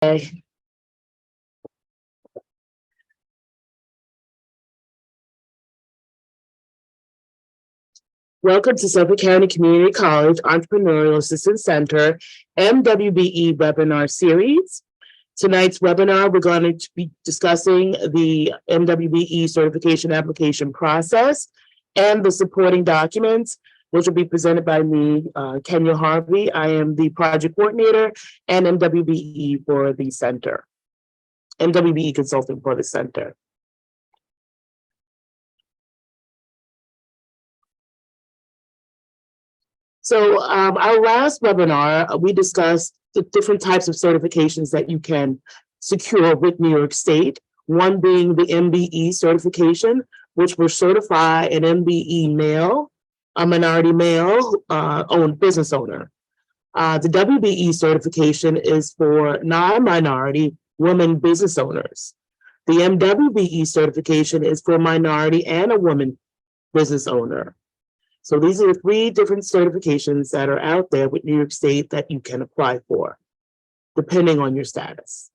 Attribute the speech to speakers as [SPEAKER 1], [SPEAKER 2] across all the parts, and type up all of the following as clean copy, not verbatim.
[SPEAKER 1] Okay. Welcome to Suffolk County Community College Entrepreneurial Assistance Center MWBE webinar series. Tonight's webinar, we're going to be discussing the MWBE certification application process and the supporting documents, which will be presented by me, Kenya Harvey. I am the project coordinator and MWBE for the center, MWBE consultant for the center. So our last webinar, we discussed the different types of certifications that you can secure with New York State, one being the MBE certification, which will certify an MBE male, a minority male owned business owner. The WBE certification is for non-minority women business owners. The MWBE certification is for minority and a woman business owner. So these are the three different certifications that are out there with New York State that you can apply for, depending on your status.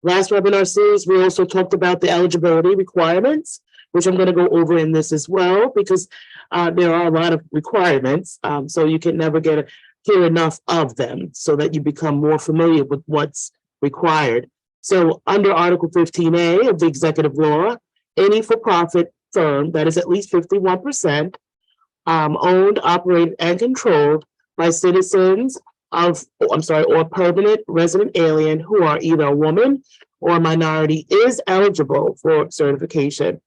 [SPEAKER 1] Last webinar series, we also talked about the eligibility requirements, which I'm going to go over in this as well, because there are a lot of requirements. So you can never hear enough of them so that you become more familiar with what's required. So under Article 15A of the executive law, any for-profit firm that is at least 51% owned, operated, and controlled by citizens or permanent resident alien who are either a woman or a minority is eligible for certification.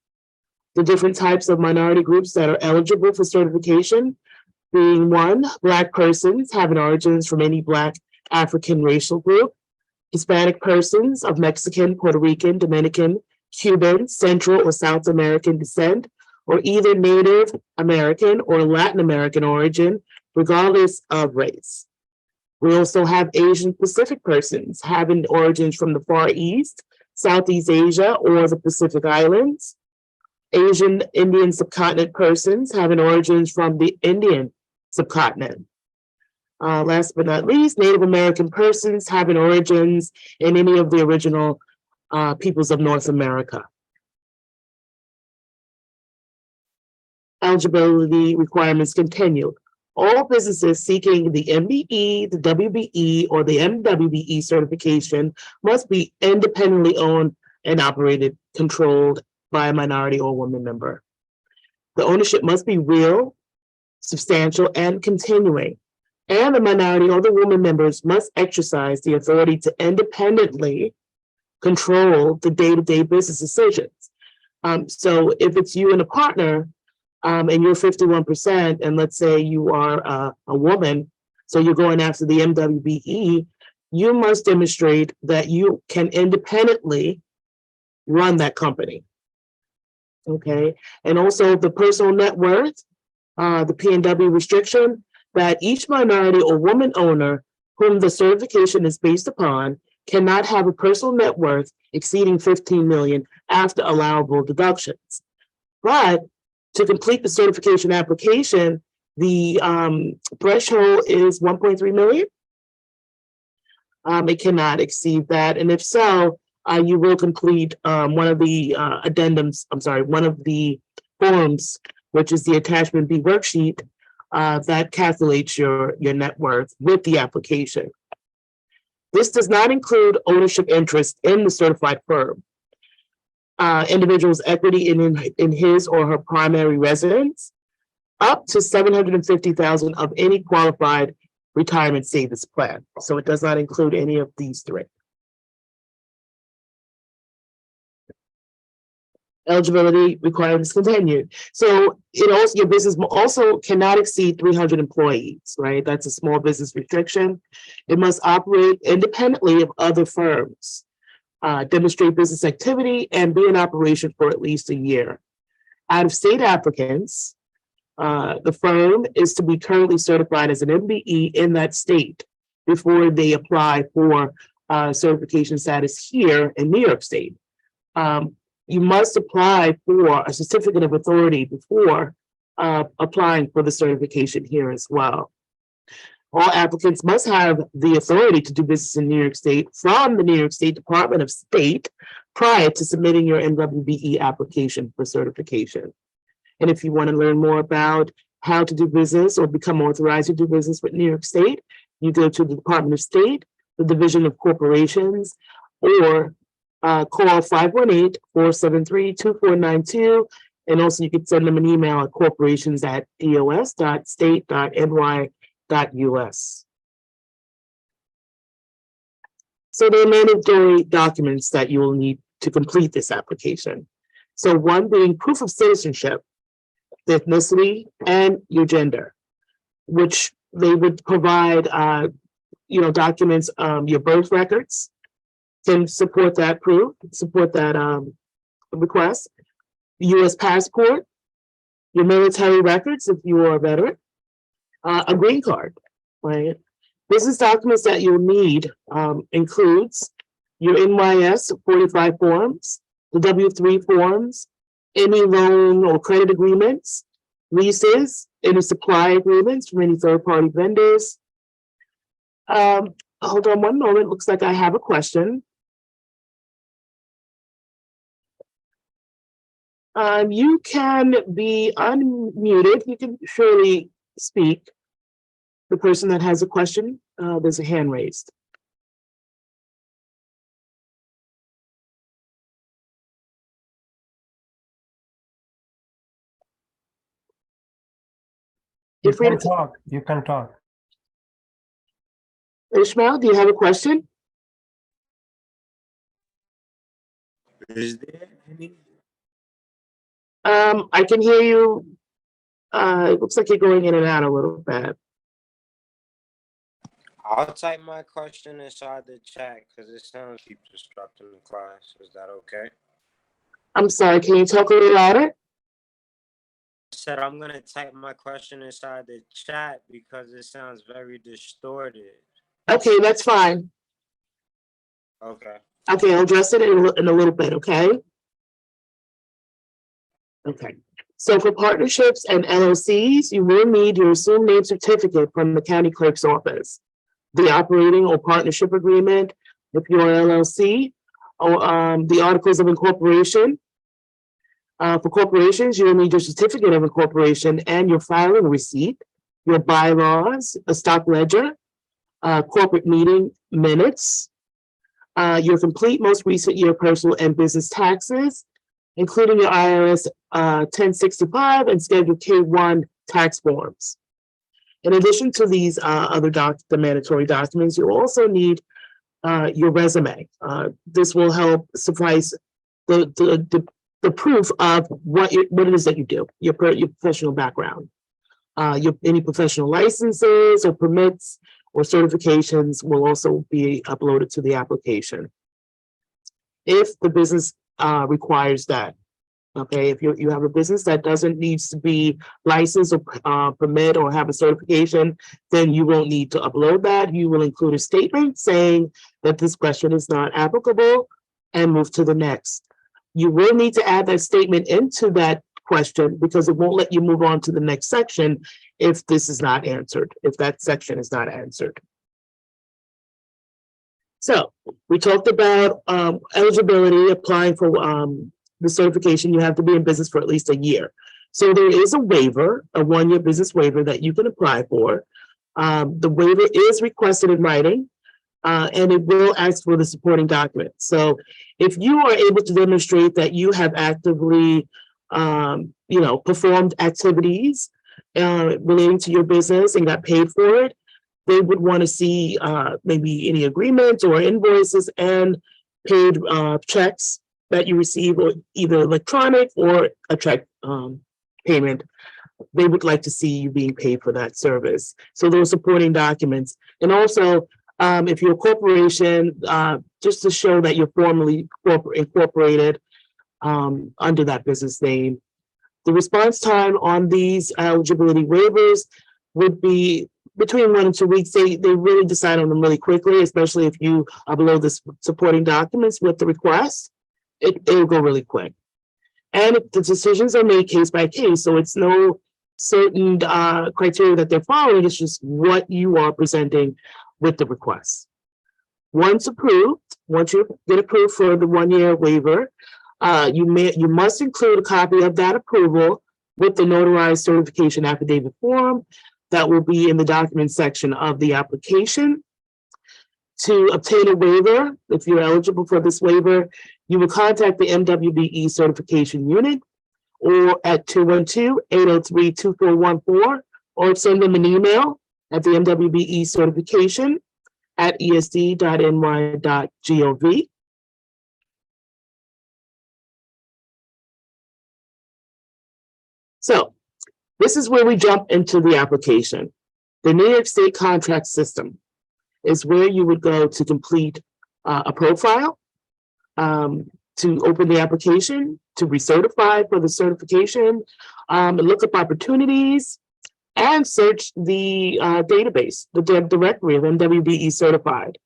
[SPEAKER 1] The different types of minority groups that are eligible for certification being one, Black persons having origins from any Black African racial group, Hispanic persons of Mexican, Puerto Rican, Dominican, Cuban, Central or South American descent, or either Native American or Latin American origin, regardless of race. We also have Asian Pacific persons having origins from the Far East, Southeast Asia, or the Pacific Islands. Asian Indian subcontinent persons having origins from the Indian subcontinent. Last but not least, Native American persons having origins in any of the original peoples of North America. Eligibility requirements continue. All businesses seeking the MBE, the WBE, or the MWBE certification must be independently owned and operated, controlled by a minority or woman member. The ownership must be real, substantial, and continuing. And the minority or the woman members must exercise the authority to independently control the day-to-day business decisions. So if it's you and a partner and you're 51%, and let's say you are a woman, so you're going after the MWBE, you must demonstrate that you can independently run that company. Okay, and also the personal net worth, the P&W restriction, that each minority or woman owner whom the certification is based upon cannot have a personal net worth exceeding 15 million after allowable deductions. But to complete the certification application, the threshold is 1.3 million. It cannot exceed that. And if so, you will complete one of the one of the forms, which is the attachment B worksheet that calculates your net worth with the application. This does not include ownership interest in the certified firm, individual's equity in his or her primary residence, up to $750,000 of any qualified retirement savings plan. So it does not include any of these three. Eligibility requirements continued. So your business also cannot exceed 300 employees, right? That's a small business restriction. It must operate independently of other firms, demonstrate business activity, and be in operation for at least a year. Out-of-state applicants, the firm is to be currently certified as an MBE in that state before they apply for certification status here in New York State. You must apply for a certificate of authority before applying for the certification here as well. All applicants must have the authority to do business in New York State from the New York State Department of State prior to submitting your MWBE application for certification. And if you want to learn more about how to do business or become authorized to do business with New York State, you go to the Department of State, the Division of Corporations, or call 518-473-2492. And also you can send them an email at corporations@dos.state.ny.us. So there are mandatory documents that you will need to complete this application. So one being proof of citizenship, the ethnicity, and your gender, which they would provide, documents, your birth records can support that proof, support that request, U.S. passport, your military records if you are a veteran, a green card, right? Business documents that you'll need includes your NYS 45 forms, the W-3 forms, any loan or credit agreements, leases, any supply agreements from any third-party vendors. Hold on one moment. Looks like I have a question. You can be unmuted. You can surely speak. The person that has a question, there's a hand raised.
[SPEAKER 2] You can talk. You can talk.
[SPEAKER 1] Ishmael, do you have a question?
[SPEAKER 3] Is there any?
[SPEAKER 1] I can hear you. It looks like you're going in and out a little bit.
[SPEAKER 3] I'll type my question inside the chat because it sounds keep disrupting the class. Is that okay?
[SPEAKER 1] I'm sorry, can you talk a little louder?
[SPEAKER 3] I said I'm gonna type my question inside the chat because it sounds very distorted.
[SPEAKER 1] Okay, that's fine.
[SPEAKER 3] Okay.
[SPEAKER 1] Okay, I'll address it in a little bit, okay? Okay, so for partnerships and LLCs, you will need your assumed name certificate from the county clerk's office, the operating or partnership agreement if you're an LLC, or the articles of incorporation. For corporations, you will need your certificate of incorporation and your filing receipt, your bylaws, a stock ledger, corporate meeting minutes, your complete most recent year personal and business taxes, including your IRS 1065 and Schedule K1 tax forms. In addition to these the mandatory documents, you also need your resume. This will help suffice the proof of what it is that you do, your professional background. Any professional licenses or permits or certifications will also be uploaded to the application if the business requires that. Okay, if you have a business that doesn't need to be licensed or permit or have a certification, then you won't need to upload that. You will include a statement saying that this question is not applicable and move to the next. You will need to add that statement into that question because it won't let you move on to the next section if this is not answered, if that section is not answered. So we talked about eligibility, applying for the certification. You have to be in business for at least a year. So there is a waiver, a one-year business waiver that you can apply for. The waiver is requested in writing, and it will ask for the supporting documents. So if you are able to demonstrate that you have actively, performed activities relating to your business and got paid for it, they would want to see maybe any agreements or invoices and paid checks that you receive, or either electronic or a check payment. They would like to see you being paid for that service. So those supporting documents. And also, if you're a corporation, just to show that you're formally incorporated under that business name. The response time on these eligibility waivers would be between 1 and 2 weeks. They really decide on them really quickly, especially if you upload the supporting documents with the request. It'll go really quick. And the decisions are made case by case. So it's no certain criteria that they're following. It's just what you are presenting with the request. Once you get approved for the 1-year waiver, you must include a copy of that approval with the notarized certification affidavit form that will be in the document section of the application. To obtain a waiver, if you're eligible for this waiver, you will contact the MWBE certification unit or at 212-803-2414, or send them an email at the MWBE certification at esd.ny.gov. So this is where we jump into the application. The New York State contract system is where you would go to complete a profile, to open the application, to recertify for the certification, look up opportunities, and search the database, the directory of MWBE certified.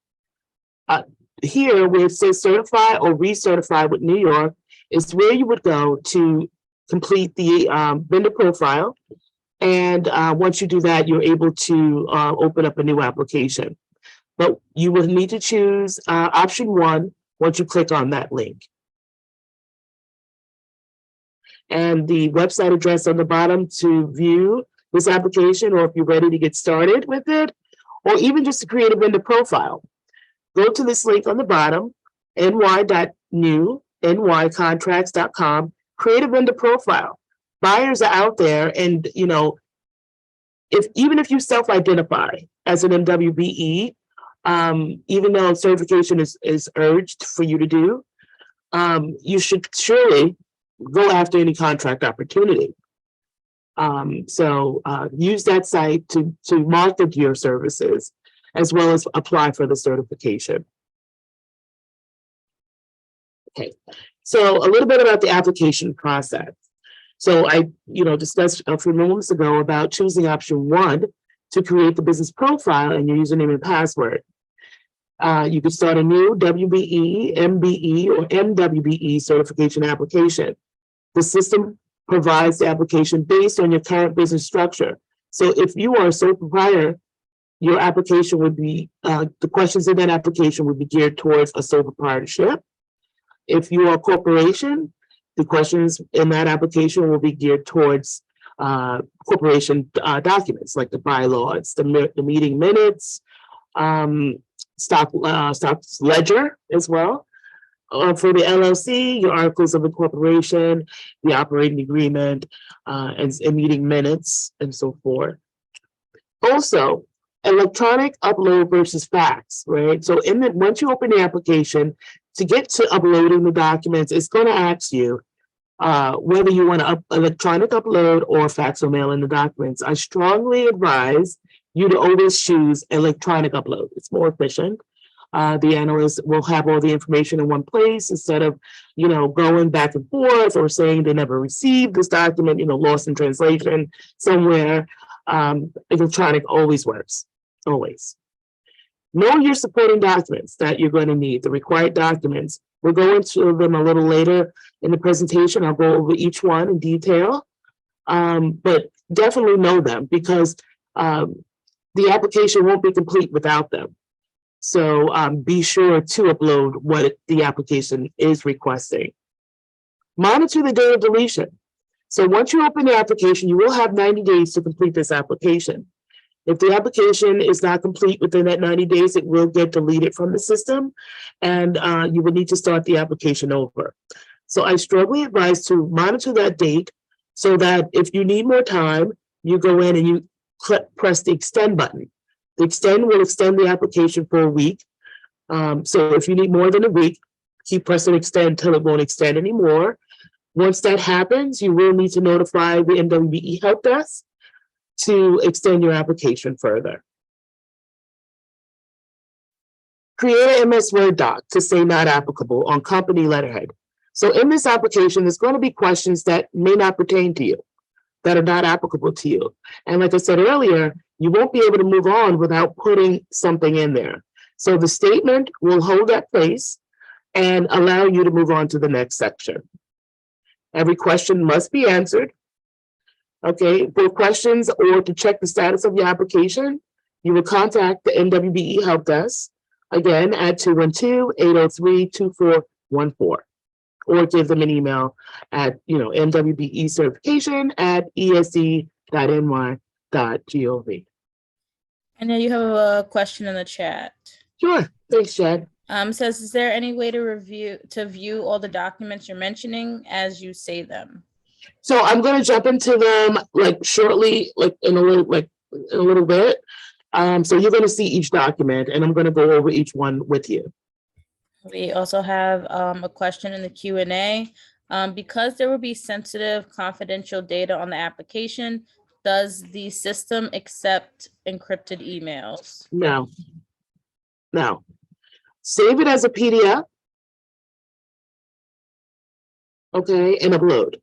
[SPEAKER 1] Here, where it says certify or recertify with New York, is where you would go to complete the vendor profile. And once you do that, you're able to open up a new application. But you will need to choose option 1 once you click on that link. And the website address on the bottom to view this application, or if you're ready to get started with it, or even just to create a vendor profile, go to this link on the bottom, ny.new.nycontracts.com, create a vendor profile. Buyers are out there, and even if you self-identify as an MWBE, even though certification is urged for you to do, you should surely go after any contract opportunity. So use that site to market your services, as well as apply for the certification. Okay, so a little bit about the application process. So I discussed a few moments ago about choosing option 1 to create the business profile and your username and password. You could start a new WBE, MBE, or MWBE certification application. The system provides the application based on your current business structure. So if you are a sole proprietor, your application would be, the questions in that application would be geared towards a sole proprietorship. If you are a corporation, the questions in that application will be geared towards corporation documents like the bylaws, the meeting minutes, stock ledger as well. For the LLC, your articles of incorporation, the operating agreement, and meeting minutes, and so forth. Also, electronic upload versus fax, right? So once you open the application, to get to uploading the documents, it's going to ask you whether you want to electronic upload or fax or mail in the documents. I strongly advise you to always choose electronic upload. It's more efficient. The analyst will have all the information in one place instead of, going back and forth or saying they never received this document, lost in translation somewhere. Electronic always works, always. Know your supporting documents that you're going to need, the required documents. We'll go into them a little later in the presentation. I'll go over each one in detail, but definitely know them, because the application won't be complete without them. So be sure to upload what the application is requesting. Monitor the date of deletion. So once you open the application, you will have 90 days to complete this application. If the application is not complete within that 90 days, it will get deleted from the system, and you will need to start the application over. So I strongly advise to monitor that date so that if you need more time, you go in and you press the extend button. The extend will extend the application for a week. So if you need more than a week, keep pressing extend until it won't extend anymore. Once that happens, you will need to notify the MWBE help desk to extend your application further. Create an MS Word doc to say not applicable on company letterhead. So in this application, there's going to be questions that may not pertain to you, that are not applicable to you. And like I said earlier, you won't be able to move on without putting something in there. So the statement will hold that place and allow you to move on to the next section. Every question must be answered. Okay, for questions or to check the status of your application, you will contact the NWBE Help Desk, again, at 212-803-2414. Or give them an email at, NWBE certification at esd.ny.gov.
[SPEAKER 4] And then you have a question in the chat.
[SPEAKER 1] Sure, thanks, Chad.
[SPEAKER 4] Says, is there any way to view all the documents you're mentioning as you say them?
[SPEAKER 1] So I'm going to jump into them shortly, in a little bit. So you're going to see each document, and I'm going to go over each one with you.
[SPEAKER 4] We also have a question in the Q&A. Because there will be sensitive, confidential data on the application, does the system accept encrypted emails?
[SPEAKER 1] No. Save it as a PDF. Okay, and upload.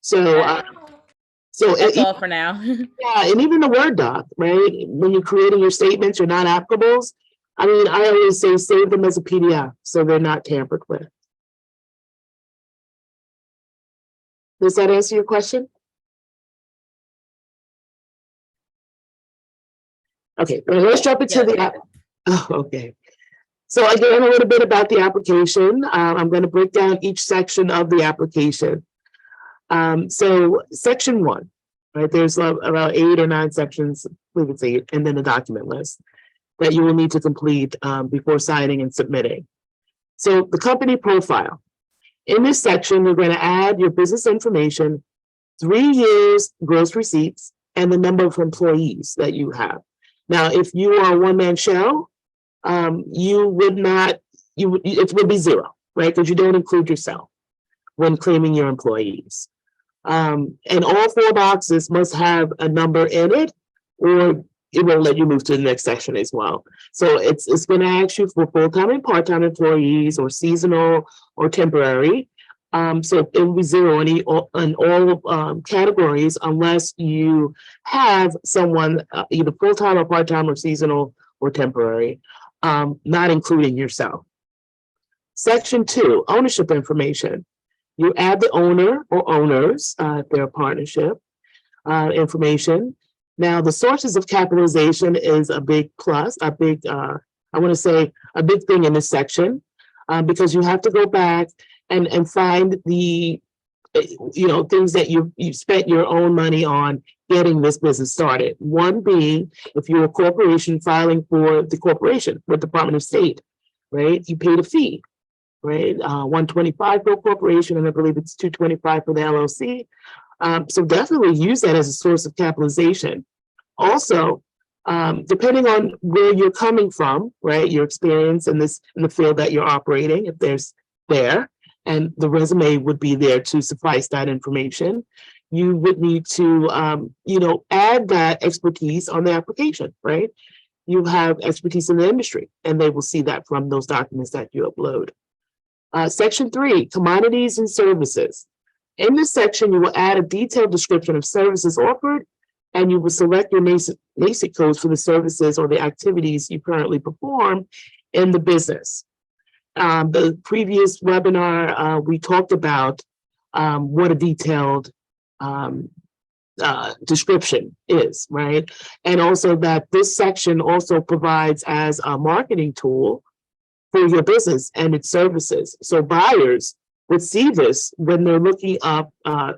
[SPEAKER 1] So
[SPEAKER 4] That's all for now.
[SPEAKER 1] yeah, and even the Word doc, right? When you're creating your statements, your non-applicables, I always say save them as a PDF so they're not tampered with. Does that answer your question? Okay, let's jump into the app. Oh, okay. So again, a little bit about the application. I'm going to break down each section of the application. So section 1, right? There's about 8 or 9 sections, I believe it's 8, and then a document list that you will need to complete before signing and submitting. So the company profile. In this section, we're going to add your business information, 3 years gross receipts, and the number of employees that you have. Now, if you are a one-man show, it would be 0, right? Because you don't include yourself when claiming your employees. And all 4 boxes must have a number in it, or it won't let you move to the next section as well. So it's going to ask you for full-time and part-time employees, or seasonal or temporary. So it will be 0 in all categories unless you have someone either full-time or part-time or seasonal or temporary, not including yourself. Section 2, ownership information. You add the owner or owners, their partnership information. Now, the sources of capitalization is a big plus, a big thing in this section, because you have to go back and find the, things that you spent your own money on getting this business started. One being, if you're a corporation filing for the corporation with Department of State, right? You paid a fee, right? $125 for a corporation, and I believe it's $225 for the LLC. So definitely use that as a source of capitalization. Also, depending on where you're coming from, right? Your experience in the field that you're operating, if there's there, and the resume would be there to suffice that information. You would need to, add that expertise on the application, right? You have expertise in the industry, and they will see that from those documents that you upload. Section 3, commodities and services. In this section, you will add a detailed description of services offered, and you will select your NAICS codes for the services or the activities you currently perform in the business. The previous webinar, we talked about what a detailed description is, right? And also that this section also provides as a marketing tool for your business and its services. So buyers would see this when they're looking up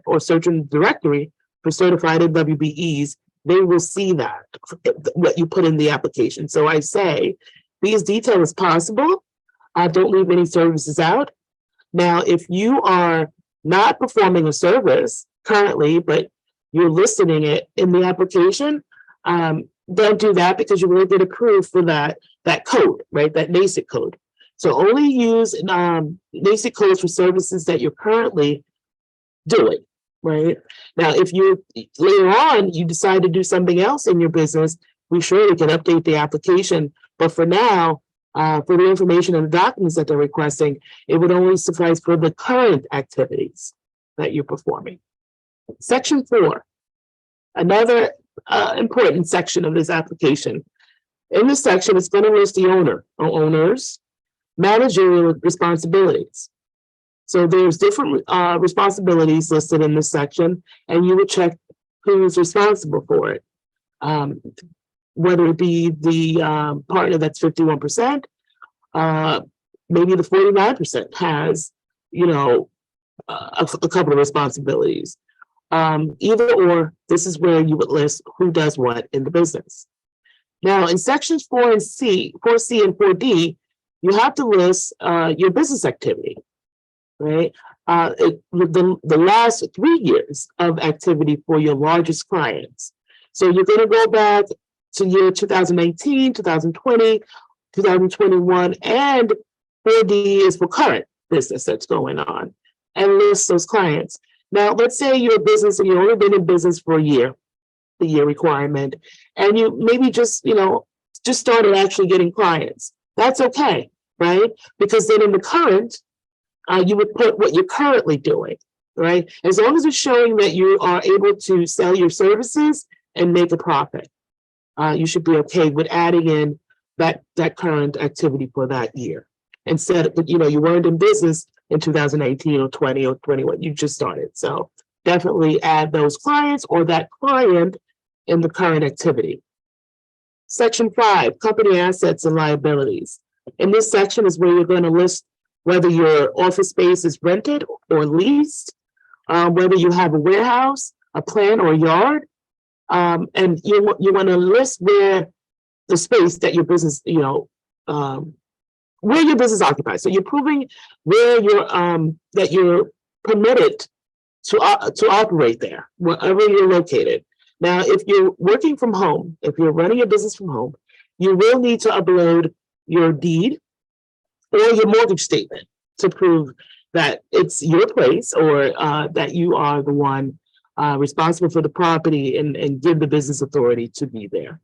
[SPEAKER 1] or searching the directory for certified NWBEs. They will see that, what you put in the application. So I say, be as detailed as possible. Don't leave any services out. Now, if you are not performing a service currently, but you're listing it in the application, don't do that, because you will get approved for that code, right? That NAICS code. So only use NAICS codes for services that you're currently doing, right? Now, if you later on you decide to do something else in your business, we surely can update the application. But for now, for the information and the documents that they're requesting, it would only suffice for the current activities that you're performing. Section 4, another important section of this application. In this section, it's going to list the owner or owners, managerial responsibilities. So there's different responsibilities listed in this section, and you would check who's responsible for it. Whether it be the partner that's 51%, maybe the 49% has, you know, a couple of responsibilities. Either or, this is where you would list who does what in the business. Now, in sections 4C and 4D, you have to list your business activity, right? The last 3 years of activity for your largest clients. So you're going to go back to year 2019, 2020, 2021, and 4D is for current business that's going on, and list those clients. Now, let's say you're a business and you've only been in business for a year, the year requirement, and you maybe just started actually getting clients. That's okay, right? Because then in the current, you would put what you're currently doing, right? As long as it's showing that you are able to sell your services and make a profit, you should be okay with adding in that current activity for that year. Instead of, you weren't in business in 2019 or 20 or 21, you just started. So definitely add those clients or that client in the current activity. Section 5, company assets and liabilities. In this section is where you're going to list whether your office space is rented or leased, whether you have a warehouse, a plant, or a yard, and you want to list where the space that your business, where your business occupies. So you're proving where that you're permitted to operate there, wherever you're located. Now, if you're working from home, if you're running your business from home, you will need to upload your deed or your mortgage statement to prove that it's your place or that you are the one responsible for the property and give the business authority to be there.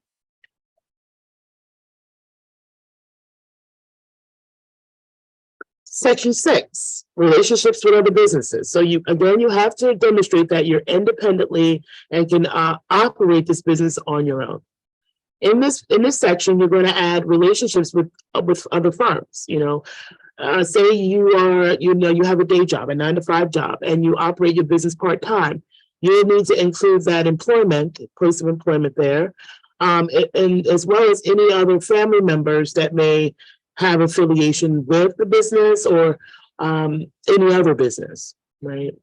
[SPEAKER 1] Section 6, relationships with other businesses. So you have to demonstrate that you're independently and can operate this business on your own. In this section, you're going to add relationships with other firms. Say you have a day job, a 9-to-5 job, and you operate your business part-time. You need to include that place of employment there, and as well as any other family members that may have affiliation with the business or any other business, right?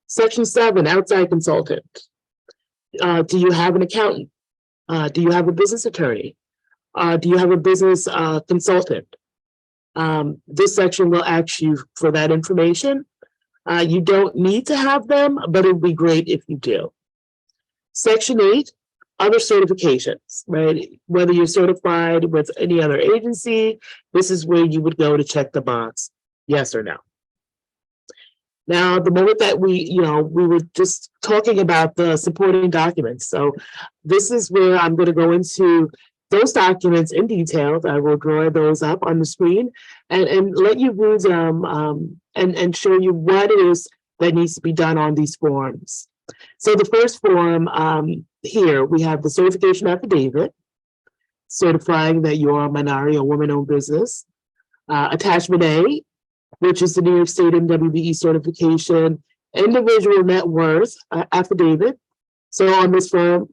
[SPEAKER 1] Section 7, outside consultant. Do you have an accountant? Do you have a business attorney? Do you have a business consultant? This section will ask you for that information. You don't need to have them, but it would be great if you do. Section 8, other certifications, right? Whether you're certified with any other agency, this is where you would go to check the box, yes or no. Now, the moment that we were just talking about the supporting documents. So this is where I'm going to go into those documents in detail. I will draw those up on the screen and let you read them and show you what it is that needs to be done on these forms. So the first form here, we have the certification affidavit, certifying that you are a minority or woman-owned business. Attachment A, which is the New York State MWBE certification, individual net worth affidavit. So on this form,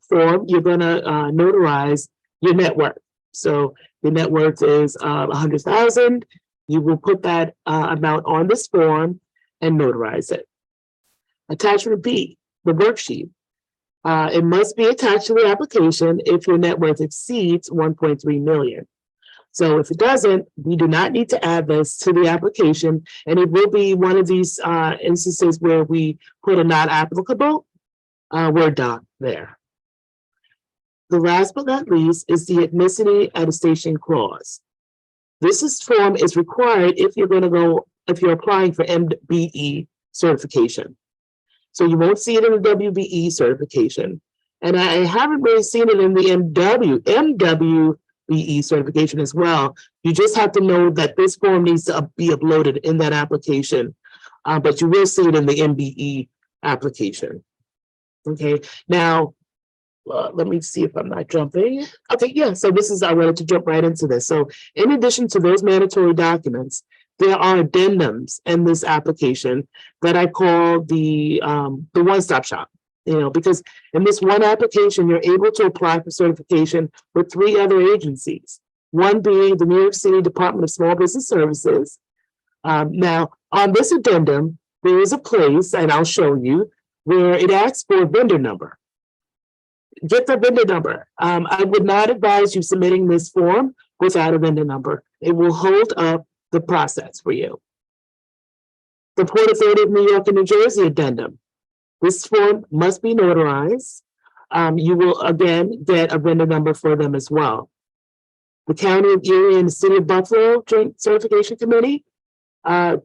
[SPEAKER 1] you're going to notarize your net worth. So your net worth is 100,000. You will put that amount on this form and notarize it. Attachment B, the worksheet. It must be attached to the application if your net worth exceeds 1.3 million. So if it doesn't, we do not need to add this to the application, and it will be one of these instances where we put a not applicable Word doc there. The last but not least is the ethnicity attestation clause. This form is required if you're applying for MBE certification. So you won't see it in the WBE certification. And I haven't really seen it in the MWBE certification as well. You just have to know that this form needs to be uploaded in that application, but you will see it in the MBE application. Okay, now, let me see if I'm not jumping. Okay, yeah, so I wanted to jump right into this. So in addition to those mandatory documents, there are addendums in this application that I call the one-stop shop. You know, because in this one application, you're able to apply for certification with 3 other agencies. One being the New York City Department of Small Business Services. Now, on this addendum, there is a place, and I'll show you, where it asks for a vendor number. Get the vendor number. I would not advise you submitting this form without a vendor number. It will hold up the process for you. The Port Authority of New York and New Jersey addendum. This form must be notarized. You will again get a vendor number for them as well. The County of Erie and the City of Buffalo Joint Certification Committee.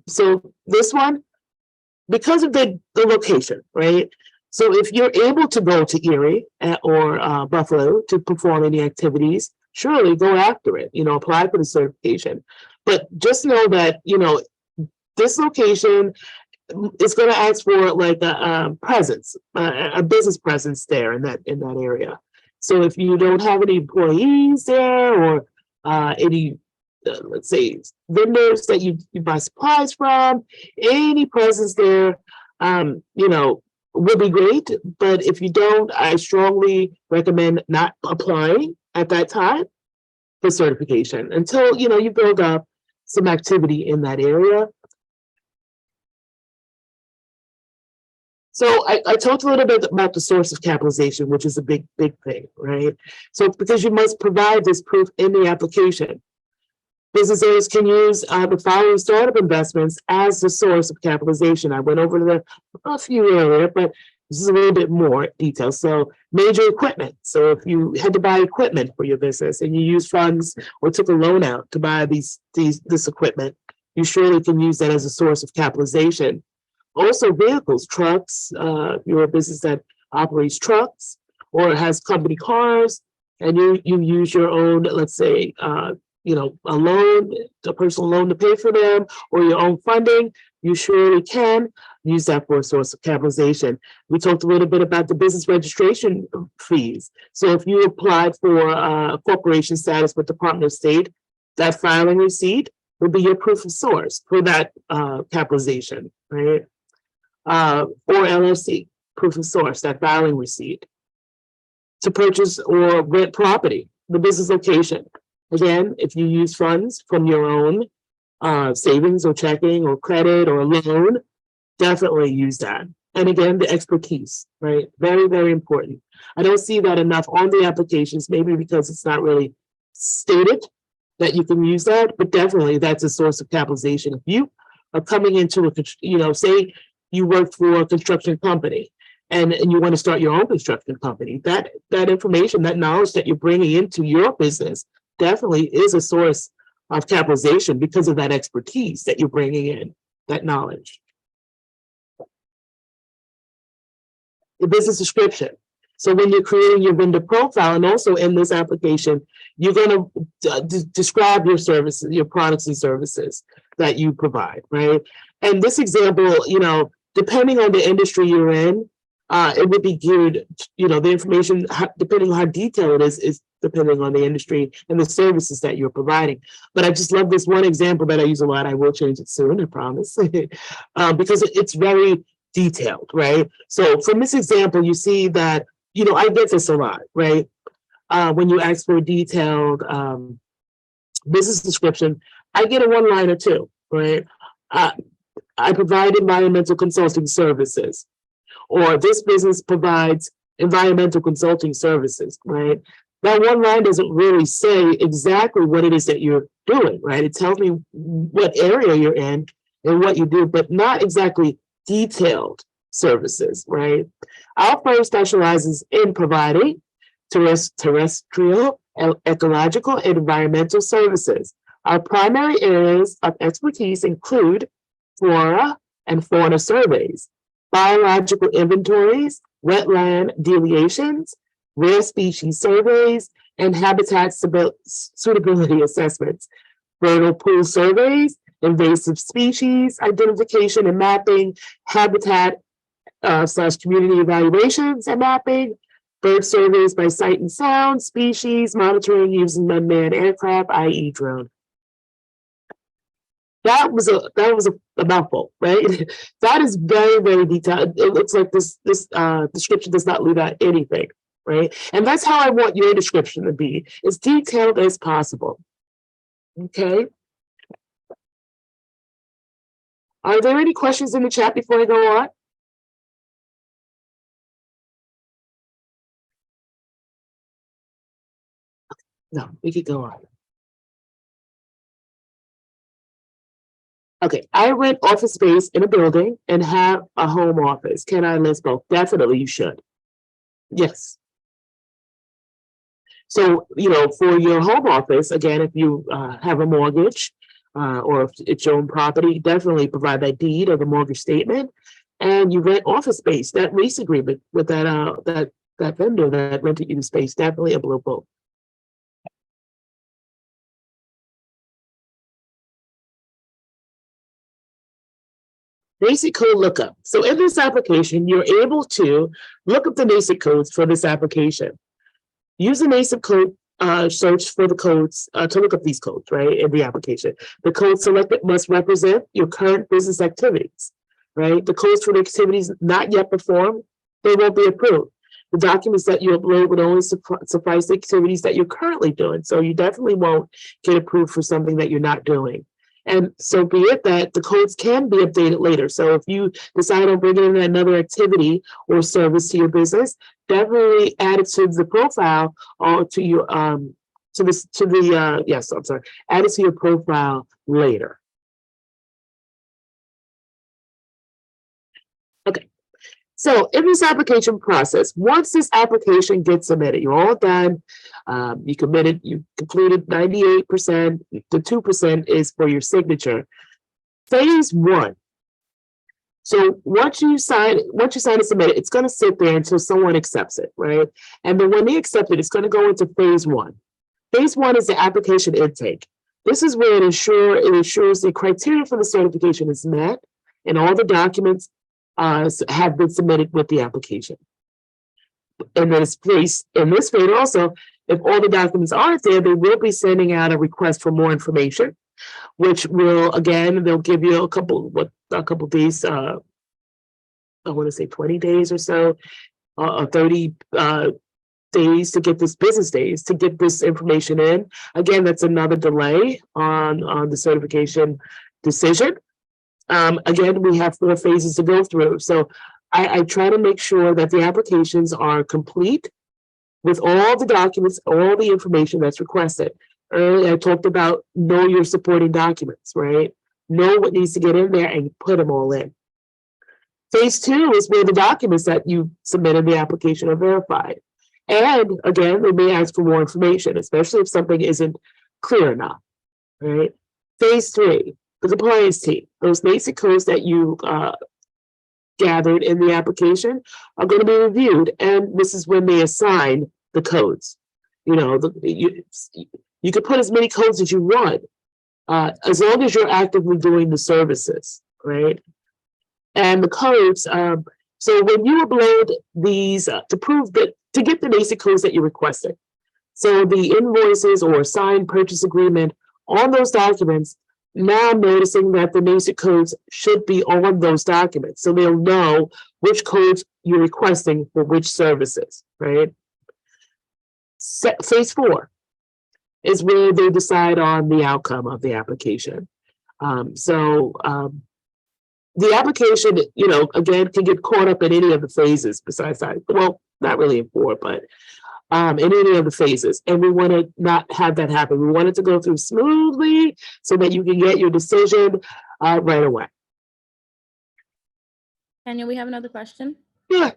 [SPEAKER 1] So this one, because of the location, right? So if you're able to go to Erie or Buffalo to perform any activities, surely go after it, you know, apply for the certification. But just know that, you know, this location is going to ask for like a presence, a business presence there in that area. So if you don't have any employees there or any, let's say, vendors that you buy supplies from, any presence there, you know, would be great. But if you don't, I strongly recommend not applying at that time for certification until, you know, you build up some activity in that area. So I talked a little bit about the source of capitalization, which is a big thing, right? So because you must provide this proof in the application. Business owners can use the following startup investments as the source of capitalization. I went over a few earlier, but this is a little bit more detail. So major equipment. So if you had to buy equipment for your business and you use funds or took a loan out to buy this equipment, you surely can use that as a source of capitalization. Also vehicles, trucks, if you're a business that operates trucks or has company cars and you use your own, let's say, you know, a personal loan to pay for them or your own funding, you surely can use that for a source of capitalization. We talked a little bit about the business registration fees. So if you applied for a corporation status with the Department of State, that filing receipt will be your proof of source for that capitalization, right? Or LLC, proof of source, that filing receipt. To purchase or rent property, the business location. Again, if you use funds from your own savings or checking or credit or loan, definitely use that. And again, the expertise, right? Very, very important. I don't see that enough on the applications, maybe because it's not really stated that you can use that, but definitely that's a source of capitalization. If you are coming into a, you know, say you work for a construction company and you want to start your own construction company, that information, that knowledge that you're bringing into your business definitely is a source of capitalization because of that expertise that you're bringing in, that knowledge. The business description. So when you're creating your vendor profile and also in this application, you're going to describe your services, your products and services that you provide, right? And this example, you know, depending on the industry you're in, it would be geared, you know, the information, depending on how detailed it is depending on the industry and the services that you're providing. But I just love this one example that I use a lot. I will change it soon, I promise, because it's very detailed, right? So from this example, you see that, you know, I get this a lot, right? When you ask for a detailed business description, I get a one-liner too, right? I provide environmental consulting services, or this business provides environmental consulting services, right? That one line doesn't really say exactly what it is that you're doing, right? It tells me what area you're in and what you do, but not exactly detailed services, right? Our firm specializes in providing terrestrial, ecological, and environmental services. Our primary areas of expertise include flora and fauna surveys, biological inventories, wetland delineations, rare species surveys, and habitat suitability assessments, vernal pool surveys, invasive species identification and mapping, habitat / community evaluations and mapping, bird surveys by sight and sound, species monitoring using unmanned aircraft, i.e. drone. That was a mouthful, right? That is very, very detailed. It looks like this description does not leave out anything, right? And that's how I want your description to be, as detailed as possible. Okay. Are there any questions in the chat before I go on? No, we could go on. Okay, I rent office space in a building and have a home office. Can I list both? Definitely, you should. Yes. So, for your home office, again, if you have a mortgage or if it's your own property, definitely provide that deed or the mortgage statement. And you rent office space, that lease agreement with that vendor that rented you the space, definitely a blue book. Basic code lookup. So in this application, you're able to look up the basic codes for this application. Use the basic code search for the codes to look up these codes, right, in the application. The code selected must represent your current business activities, right? The codes for the activities not yet performed, they won't be approved. The documents that you upload would only suffice the activities that you're currently doing. So you definitely won't get approved for something that you're not doing. And so be it that the codes can be updated later. So if you decide on bringing in another activity or service to your business, definitely add it to the profile or to your add it to your profile later. Okay. So in this application process, once this application gets submitted, you're all done. You completed 98%, the 2% is for your signature. Phase 1. So once you sign and submit it, it's going to sit there until someone accepts it, right? And then when they accept it, it's going to go into phase 1. Phase 1 is the application intake. This is where it ensures the criteria for the certification is met and all the documents have been submitted with the application. And then in this phase also, if all the documents aren't there, they will be sending out a request for more information, which will, again, they'll give you a couple days, I want to say 20 days or so, 30 days to get this business days to get this information in. Again, that's another delay on the certification decision. Again, we have 4 phases to go through. So I try to make sure that the applications are complete with all the documents, all the information that's requested. Earlier, I talked about know your supporting documents, right? Know what needs to get in there and put them all in. Phase 2 is where the documents that you submitted the application are verified. And again, they may ask for more information, especially if something isn't clear enough, right? Phase 3, the compliance team. Those basic codes that you gathered in the application are going to be reviewed, and this is when they assign the codes. You can put as many codes as you want, as long as you're actively doing the services, right? And the codes. So when you upload these to get the basic codes that you requested, so the invoices or signed purchase agreement on those documents. Now I'm noticing that the basic codes should be on those documents. So they'll know which codes you're requesting for which services, right? Phase 4 is where they decide on the outcome of the application. The application, again, can get caught up in any of the phases besides that. Well, not really in 4, but in any of the phases. And we want to not have that happen. We want it to go through smoothly so that you can get your decision right away.
[SPEAKER 4] Tanya, we have another question.
[SPEAKER 1] Yeah.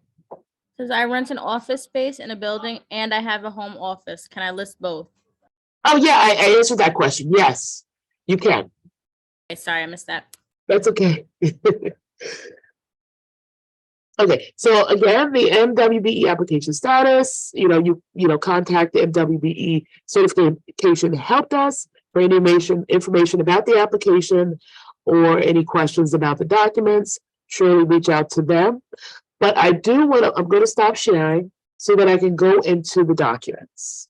[SPEAKER 4] Says I rent an office space in a building and I have a home office. Can I list both?
[SPEAKER 1] Oh, yeah, I answered that question. Yes, you can.
[SPEAKER 4] Okay, sorry, I missed that.
[SPEAKER 1] That's okay. Okay, so again, the MWBE application status, you contact the MWBE certification help desk for any information about the application or any questions about the documents. Surely reach out to them. But I'm going to stop sharing so that I can go into the documents.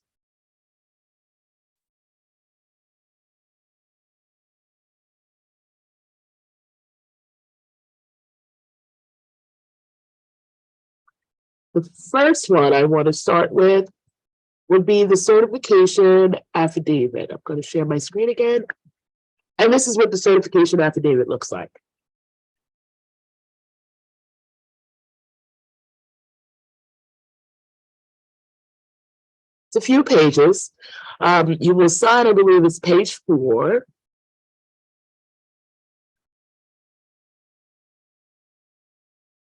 [SPEAKER 1] The first one I want to start with would be the certification affidavit. I'm going to share my screen again. And this is what the certification affidavit looks like. It's a few pages. You will sign, I believe it's page 4.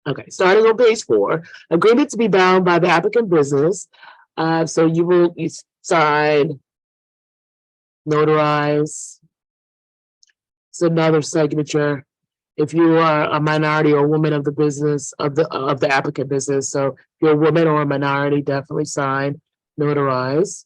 [SPEAKER 1] Okay, starting on page 4, agreement to be bound by the applicant business. So you sign, notarize. It's another signature. If you are a minority or woman of the business of the applicant business, so if you're a woman or a minority, definitely sign, notarize.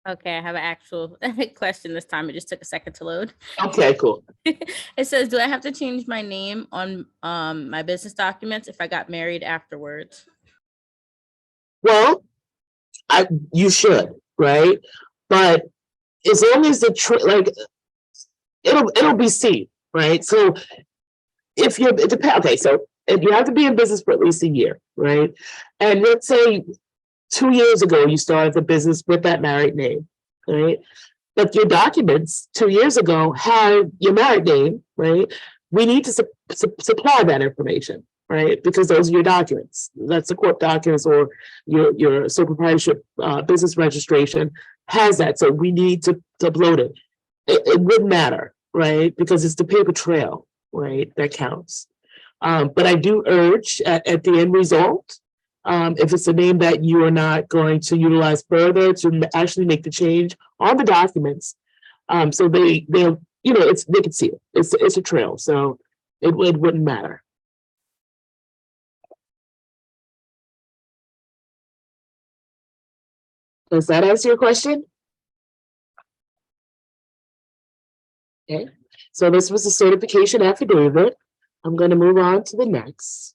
[SPEAKER 4] Okay, I have an actual question this time. It just took a second to load.
[SPEAKER 1] Okay, cool.
[SPEAKER 4] It says, do I have to change my name on my business documents if I got married afterwards?
[SPEAKER 1] Well, you should, right? But as long as it'll be seen, right? So if you're, it depends. Okay, so if you have to be in business for at least a year, right? And let's say 2 years ago you started the business with that married name, right? But your documents 2 years ago had your married name, right? We need to supply that information, right? Because those are your documents. That's the corp documents or your sole proprietorship business registration has that. So we need to upload it. It wouldn't matter, right? Because it's the paper trail, right? That counts. But I do urge at the end result, if it's a name that you are not going to utilize further, to actually make the change on the documents. So they can see it. It's a trail, so it wouldn't matter. Does that answer your question? Okay, so this was the certification affidavit. I'm going to move on to the next.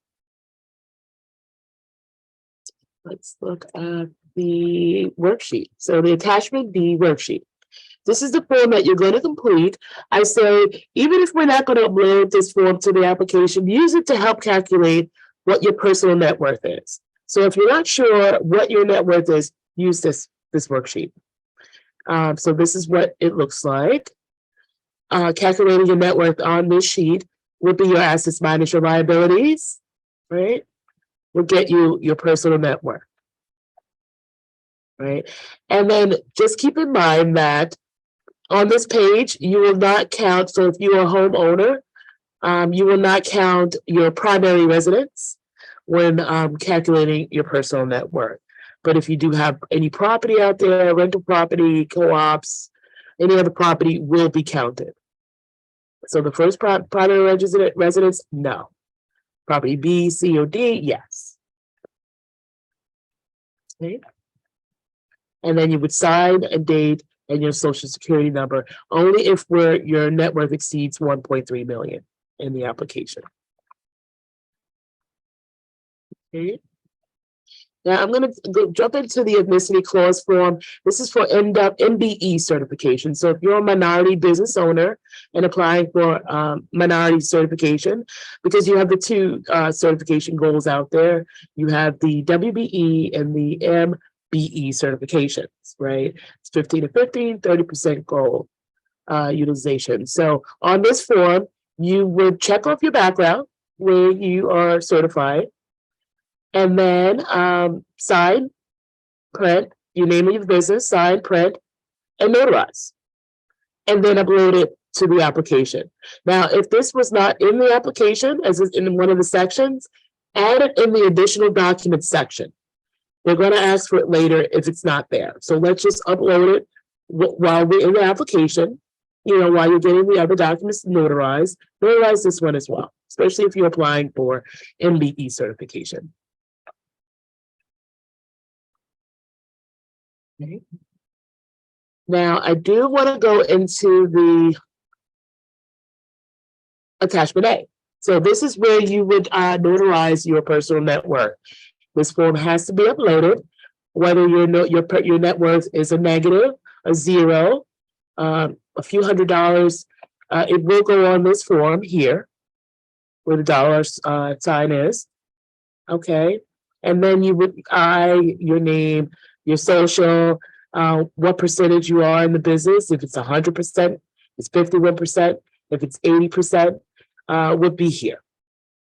[SPEAKER 1] Let's look at the worksheet. So the attachment B worksheet. This is the form that you're going to complete. I say, even if we're not going to upload this form to the application, use it to help calculate what your personal net worth is. So if you're not sure what your net worth is, use this worksheet. So this is what it looks like. Calculating your net worth on this sheet would be your assets minus your liabilities, right? Will get you your personal net worth, right? And then just keep in mind that on this page, you will not count, so if you're a homeowner, you will not count your primary residence when calculating your personal net worth. But if you do have any property out there, rental property, co-ops, any other property will be counted. So the first primary residence, no. Property B, C, or D, yes. Okay. And then you would sign a date and your social security number only if your net worth exceeds 1.3 million in the application. Okay. Now I'm going to jump into the ethnicity clause form. This is for MWBE certification. So if you're a minority business owner and applying for minority certification, because you have the two certification goals out there, you have the WBE and the MBE certifications, right? It's 15 to 15, 30% goal utilization. So on this form, you would check off your background where you are certified. And then sign, print, your name of your business, sign, print, and notarize. And then upload it to the application. Now, if this was not in the application, as in one of the sections, add it in the additional documents section. We're going to ask for it later if it's not there. So let's just upload it while we're in the application, while you're getting the other documents notarized. Notarize this one as well, especially if you're applying for MBE certification. Okay. Now, I do want to go into the attachment A. So this is where you would notarize your personal net worth. This form has to be uploaded, whether your net worth is a negative, a zero, a few $100s. It will go on this form here. where the dollar sign is. Okay, and then you would your name, your social, what percentage you are in the business. If it's 100%, it's 51%. If it's 80%, would be here.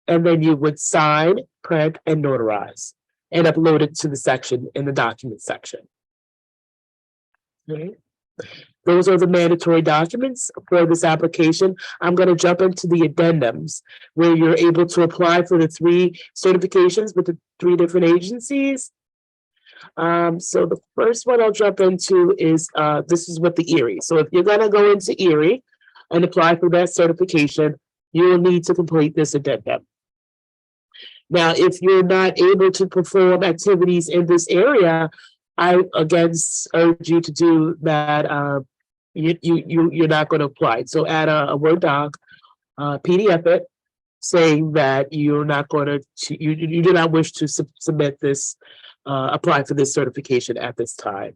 [SPEAKER 1] And then you would sign, print, and notarize, and upload it to the section in the document section. Okay. Those are the mandatory documents for this application. I'm going to jump into the addendums where you're able to apply for the 3 certifications with the 3 different agencies. So the first one I'll jump into is this is with the Erie. So if you're going to go into Erie and apply for that certification, you will need to complete this addendum. Now, if you're not able to perform activities in this area, I again urge you to do that. You're not going to apply. So add a Word doc, PDF it, saying that you're not going to, you do not wish to submit this, apply for this certification at this time.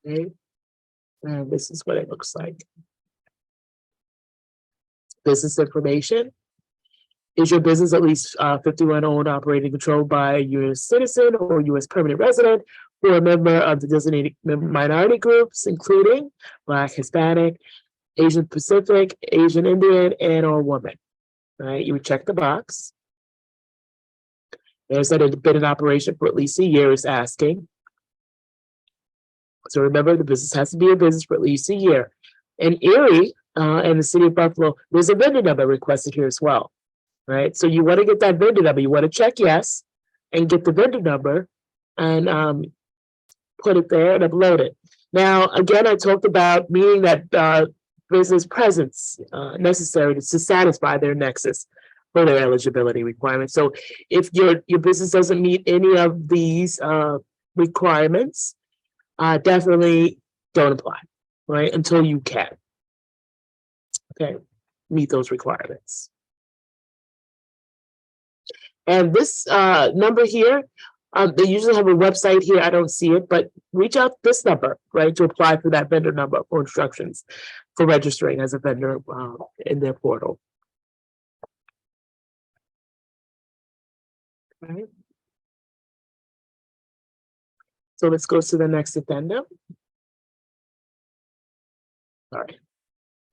[SPEAKER 1] Okay, and this is what it looks like. Business information. Is your business at least 51 owned, operated, controlled by a U.S. citizen or U.S. permanent resident or a member of the designated minority groups, including Black, Hispanic, Asian Pacific, Asian Indian, and or woman? Right, you would check the box. There's that it been in operation for at least a year is asking. So remember, the business has to be a business for at least a year. In Erie and the city of Buffalo, there's a vendor number requested here as well. Right, so you want to get that vendor number. You want to check yes and get the vendor number and put it there and upload it. Now, again, I talked about meeting that business presence necessary to satisfy their nexus for their eligibility requirements. So if your business doesn't meet any of these requirements, definitely don't apply, right, until you can. Okay, meet those requirements. And this number here, they usually have a website here. I don't see it, but reach out to this number, right, to apply for that vendor number for instructions for registering as a vendor in their portal. Right. So let's go to the next addendum. All right.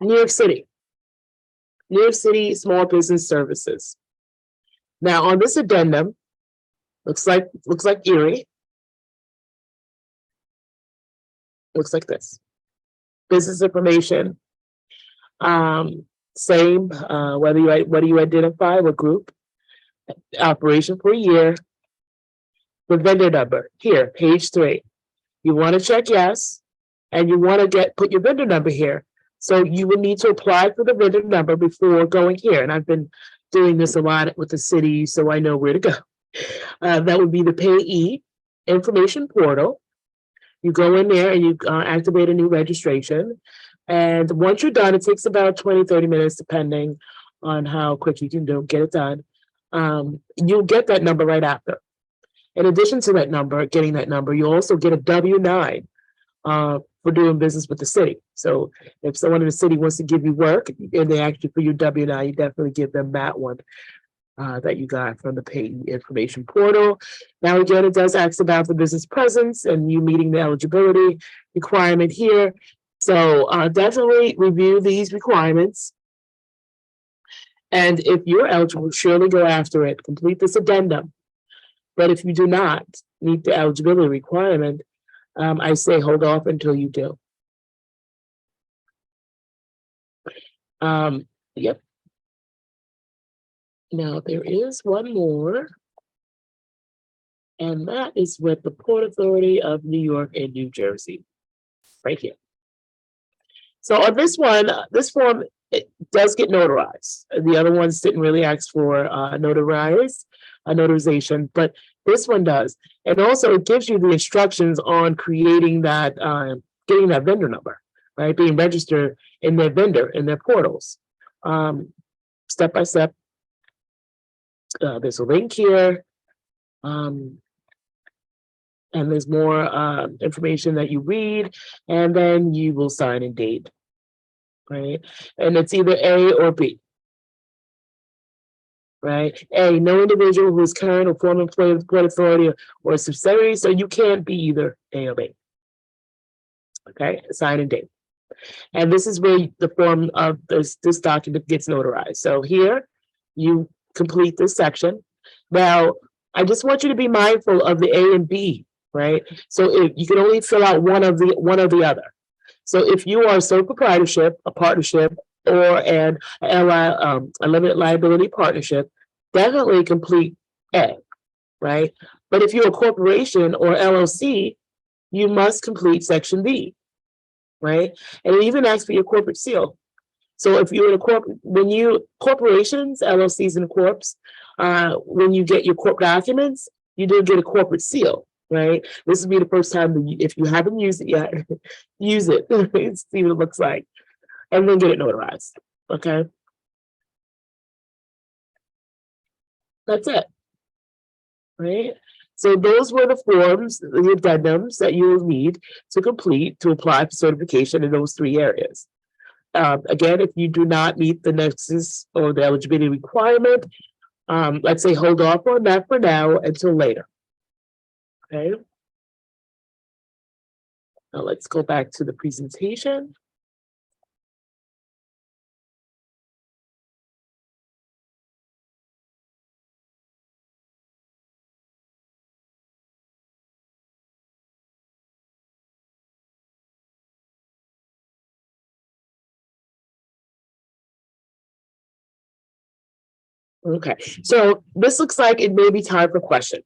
[SPEAKER 1] New York City. New York City Small Business Services. Now on this addendum, looks like Erie. Looks like this. Business information. Same, whether you identify what group, operation for a year. The vendor number here, page 3. You want to check yes, and you want to put your vendor number here. So you would need to apply for the vendor number before going here. And I've been doing this a lot with the city, so I know where to go. That would be the payee information portal. You go in there and you activate a new registration. And once you're done, it takes about 20-30 minutes, depending on how quick you can get it done. You'll get that number right after. In addition to that number, getting that number, you also get a W-9 for doing business with the city. So if someone in the city wants to give you work and they ask you for your W-9, you definitely give them that one that you got from the payee information portal. Now, again, it does ask about the business presence and you meeting the eligibility requirement here. So definitely review these requirements. And if you're eligible, surely go after it. Complete this addendum. But if you do not meet the eligibility requirement, I say hold off until you do. Yep. Now there is one more, and that is with the Port Authority of New York and New Jersey, right here. So on this one, this form, it does get notarized. The other ones didn't really ask for notarization, but this one does. And also it gives you the instructions on creating that, getting that vendor number, right? Being registered in their vendor, in their portals, step by step. There's a link here. And there's more information that you read, and then you will sign and date, right? And it's either A or B. right? A, no individual who is current or former employee of the Port Authority or a subsidiary, so you can't be either A or B. Okay, sign and date. And this is where the form of this document gets notarized. So here, you complete this section. Now, I just want you to be mindful of the A and B, right? So if you can only fill out one or the other. So if you are a sole proprietorship, a partnership, or a limited liability partnership, definitely complete A, right? But if you're a corporation or LLC, you must complete section B, right? And it even asks for your corporate seal. So if you're in a corporations, LLCs and corps, when you get your corporate documents, you do get a corporate seal, right? This will be the first time that if you haven't used it yet, use it, see what it looks like, and then get it notarized, okay? That's it, right? So those were the forms, the addendums that you will need to complete to apply for certification in those 3 areas. Again, if you do not meet the nexus or the eligibility requirement, let's say hold off on that for now until later. Okay. Now let's go back to the presentation. Okay, so this looks like it may be time for questions.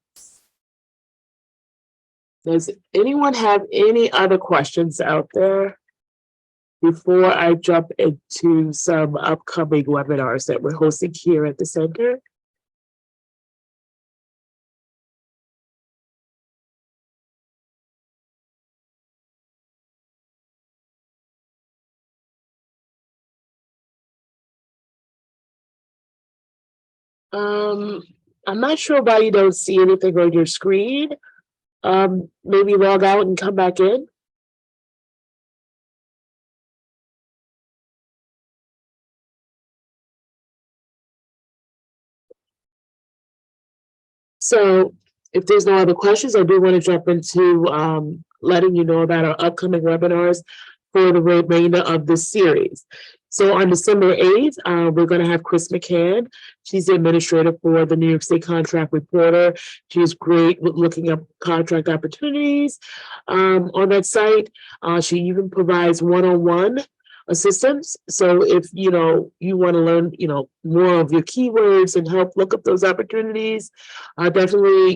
[SPEAKER 1] Does anyone have any other questions out there before I jump into some upcoming webinars that we're hosting here at the center? I'm not sure why you don't see anything on your screen. Maybe log out and come back in. So if there's no other questions, I do want to jump into letting you know about our upcoming webinars for the remainder of this series. So on December 8th, we're going to have Chris McCann. She's the administrator for the New York State Contract Reporter. She's great with looking up contract opportunities on that site. She even provides one-on-one assistance. So if you want to learn more of your keywords and help look up those opportunities, definitely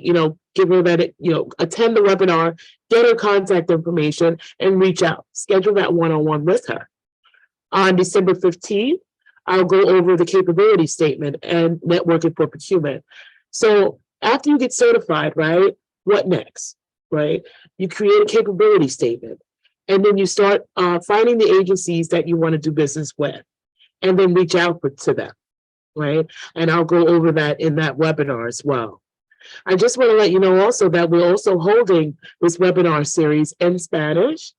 [SPEAKER 1] give her that attend the webinar, get her contact information, and reach out. Schedule that one-on-one with her. On December 15th, I'll go over the capability statement and networking for procurement. So after you get certified, right, what next, right? You create a capability statement, and then you start finding the agencies that you want to do business with, and then reach out to them, right? And I'll go over that in that webinar as well. I just want to let you know also that we're also holding this webinar series in Spanish.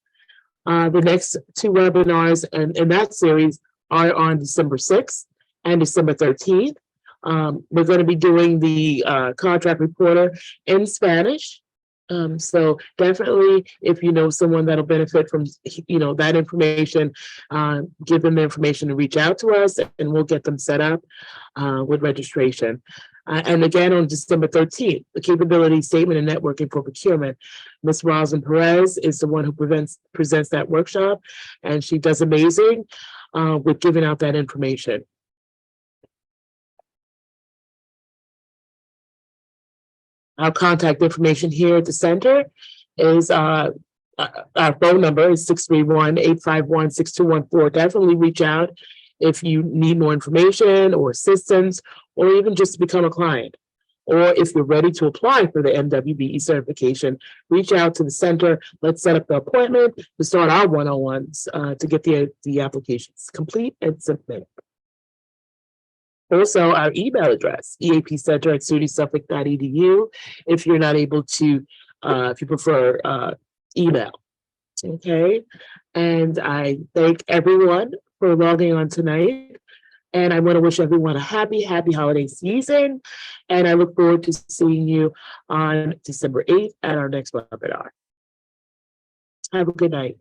[SPEAKER 1] The next 2 webinars in that series are on December 6th and December 13th. We're going to be doing the contract reporter in Spanish. So definitely, if you know someone that'll benefit from that information, give them the information to reach out to us, and we'll get them set up with registration. And again, on December 13th, the capability statement and networking for procurement. Ms. Rosalyn Perez is the one who presents that workshop, and she does amazing with giving out that information. Our contact information here at the center is our phone number is 631-851-6214. Definitely reach out if you need more information or assistance, or even just to become a client. Or if you're ready to apply for the MWBE certification, reach out to the center. Let's set up the appointment to start our one-on-ones to get the applications complete and submit. Also, our email address, eapcenter@suny-suffolk.edu, if you're not able to, if you prefer email. Okay, and I thank everyone for logging on tonight. And I want to wish everyone a happy holiday season. And I look forward to seeing you on December 8th at our next webinar. Have a good night.